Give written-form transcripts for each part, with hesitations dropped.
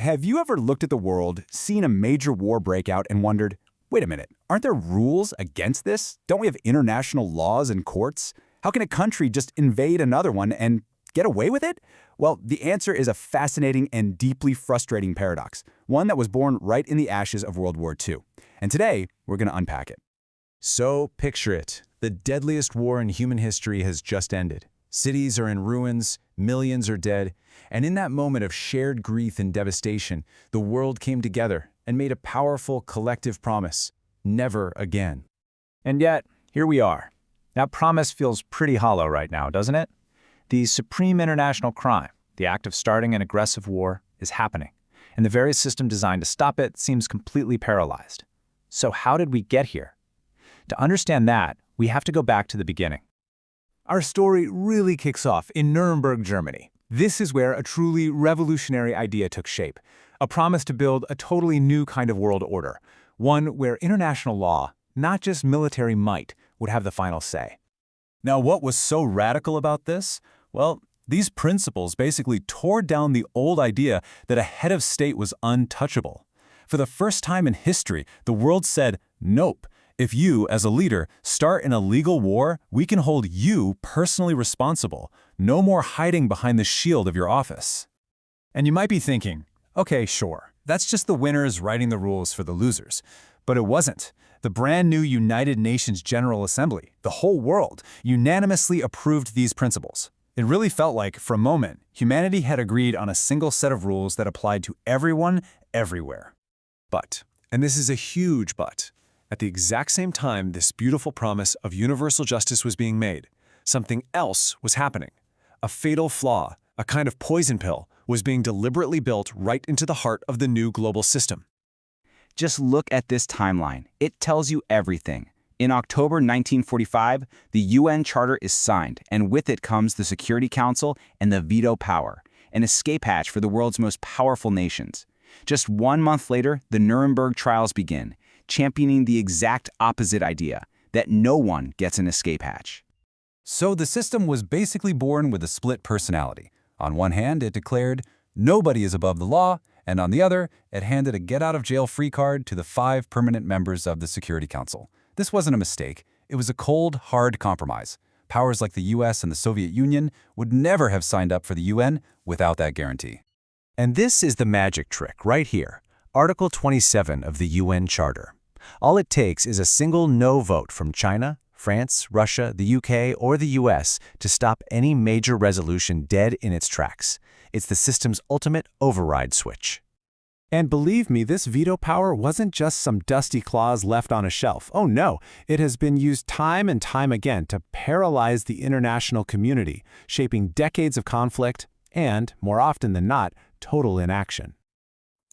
Have you ever looked at the world, seen a major war break out, and wondered, wait a minute, aren't there rules against this? Don't we have international laws and courts? How can a country just invade another one and get away with it? Well, the answer is a fascinating and deeply frustrating paradox, one that was born right in the ashes of World War II. And today, we're going to unpack it. So, picture it. The deadliest war in human history has just ended. Cities are in ruins, millions are dead, and in that moment of shared grief and devastation, the world came together and made a powerful collective promise: never again. And yet, here we are. That promise feels pretty hollow right now, doesn't it? The supreme international crime, the act of starting an aggressive war, is happening, and the very system designed to stop it seems completely paralyzed. So how did we get here? To understand that, we have to go back to the beginning. Our story really kicks off in Nuremberg, Germany. This is where a truly revolutionary idea took shape, a promise to build a totally new kind of world order, one where international law, not just military might, would have the final say. Now, what was so radical about this? Well, these principles basically tore down the old idea that a head of state was untouchable. For the first time in history, the world said, nope. If you, as a leader, start an illegal war, we can hold you personally responsible. No more hiding behind the shield of your office. And you might be thinking, okay, sure, that's just the winners writing the rules for the losers. But it wasn't. The brand new United Nations General Assembly, the whole world, unanimously approved these principles. It really felt like, for a moment, humanity had agreed on a single set of rules that applied to everyone, everywhere. But, and this is a huge but, at the exact same time this beautiful promise of universal justice was being made, something else was happening. A fatal flaw, a kind of poison pill, was being deliberately built right into the heart of the new global system. Just look at this timeline. It tells you everything. In October 1945, the UN Charter is signed, and with it comes the Security Council and the veto power, an escape hatch for the world's most powerful nations. Just 1 month later, the Nuremberg Trials begin, championing the exact opposite idea, that no one gets an escape hatch. So the system was basically born with a split personality. On one hand, it declared, nobody is above the law, and on the other, it handed a get-out-of-jail-free card to the 5 permanent members of the Security Council. This wasn't a mistake. It was a cold, hard compromise. Powers like the US and the Soviet Union would never have signed up for the UN without that guarantee. And this is the magic trick right here. Article 27 of the UN Charter. All it takes is a single no vote from China, France, Russia, the UK, or the US to stop any major resolution dead in its tracks. It's the system's ultimate override switch. And believe me, this veto power wasn't just some dusty clause left on a shelf. Oh no, it has been used time and time again to paralyze the international community, shaping decades of conflict and, more often than not, total inaction.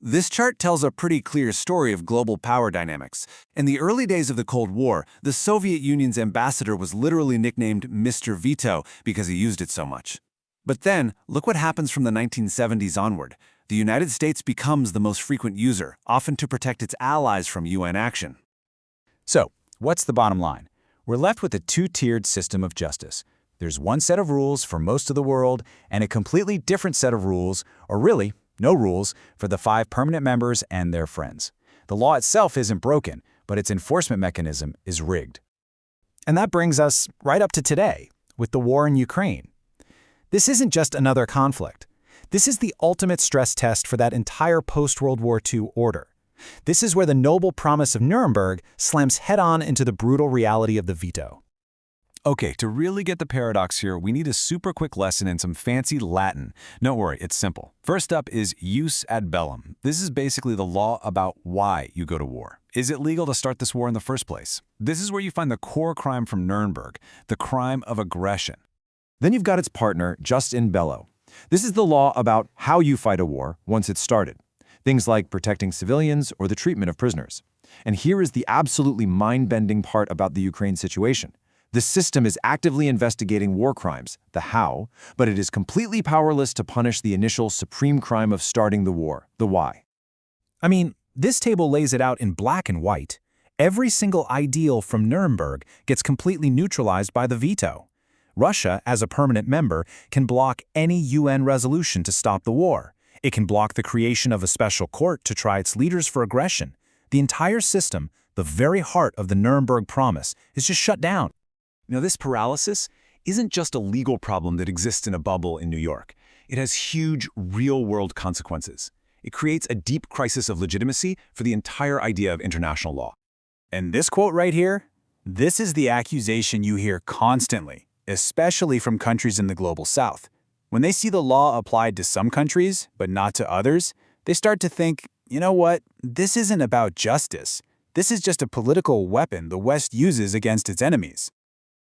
This chart tells a pretty clear story of global power dynamics. In the early days of the Cold War, the Soviet Union's ambassador was literally nicknamed Mr. Veto because he used it so much. But then, look what happens from the 1970s onward. The United States becomes the most frequent user, often to protect its allies from UN action. So, what's the bottom line? We're left with a two-tiered system of justice. There's one set of rules for most of the world, and a completely different set of rules, or really, no rules, for the 5 permanent members and their friends. The law itself isn't broken, but its enforcement mechanism is rigged. And that brings us right up to today, with the war in Ukraine. This isn't just another conflict. This is the ultimate stress test for that entire post-World War II order. This is where the noble promise of Nuremberg slams head-on into the brutal reality of the veto. Okay, to really get the paradox here, we need a super quick lesson in some fancy Latin. Don't worry, it's simple. First up is jus ad bellum. This is basically the law about why you go to war. Is it legal to start this war in the first place? This is where you find the core crime from Nuremberg, the crime of aggression. Then you've got its partner, jus in bello. This is the law about how you fight a war once it's started. Things like protecting civilians or the treatment of prisoners. And here is the absolutely mind-bending part about the Ukraine situation. The system is actively investigating war crimes, the how, but it is completely powerless to punish the initial supreme crime of starting the war, the why. I mean, this table lays it out in black and white. Every single ideal from Nuremberg gets completely neutralized by the veto. Russia, as a permanent member, can block any UN resolution to stop the war. It can block the creation of a special court to try its leaders for aggression. The entire system, the very heart of the Nuremberg Promise, is just shut down. Now, this paralysis isn't just a legal problem that exists in a bubble in New York. It has huge, real-world consequences. It creates a deep crisis of legitimacy for the entire idea of international law. And this quote right here, this is the accusation you hear constantly, especially from countries in the global south. When they see the law applied to some countries, but not to others, they start to think, you know what, this isn't about justice. This is just a political weapon the West uses against its enemies.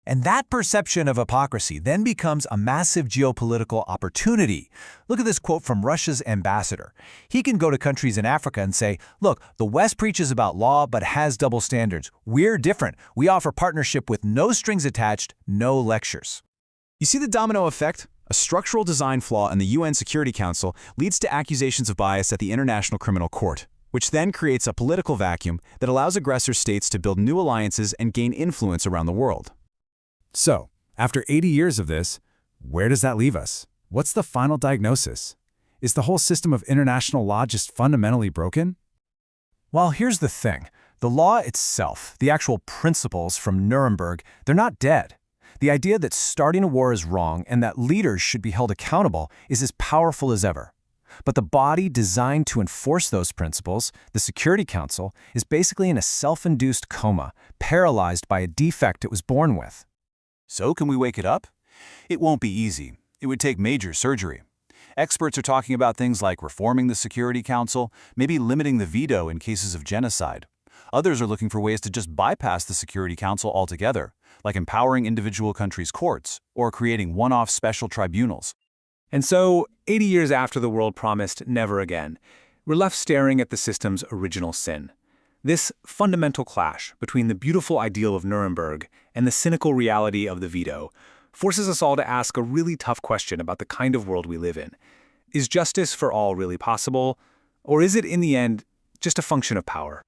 And that perception of hypocrisy then becomes a massive geopolitical opportunity. Look at this quote from Russia's ambassador. He can go to countries in Africa and say, look, the West preaches about law but has double standards. We're different. We offer partnership with no strings attached, no lectures. You see the domino effect? A structural design flaw in the UN Security Council leads to accusations of bias at the International Criminal Court, which then creates a political vacuum that allows aggressor states to build new alliances and gain influence around the world. So, after 80 years of this, where does that leave us? What's the final diagnosis? Is the whole system of international law just fundamentally broken? Well, here's the thing. The law itself, the actual principles from Nuremberg, they're not dead. The idea that starting a war is wrong and that leaders should be held accountable is as powerful as ever. But the body designed to enforce those principles, the Security Council, is basically in a self-induced coma, paralyzed by a defect it was born with. So can we wake it up? It won't be easy. It would take major surgery. Experts are talking about things like reforming the Security Council, maybe limiting the veto in cases of genocide. Others are looking for ways to just bypass the Security Council altogether, like empowering individual countries' courts or creating one-off special tribunals. And so, 80 years after the world promised never again, we're left staring at the system's original sin. This fundamental clash between the beautiful ideal of Nuremberg and the cynical reality of the veto forces us all to ask a really tough question about the kind of world we live in. Is justice for all really possible, or is it, in the end, just a function of power?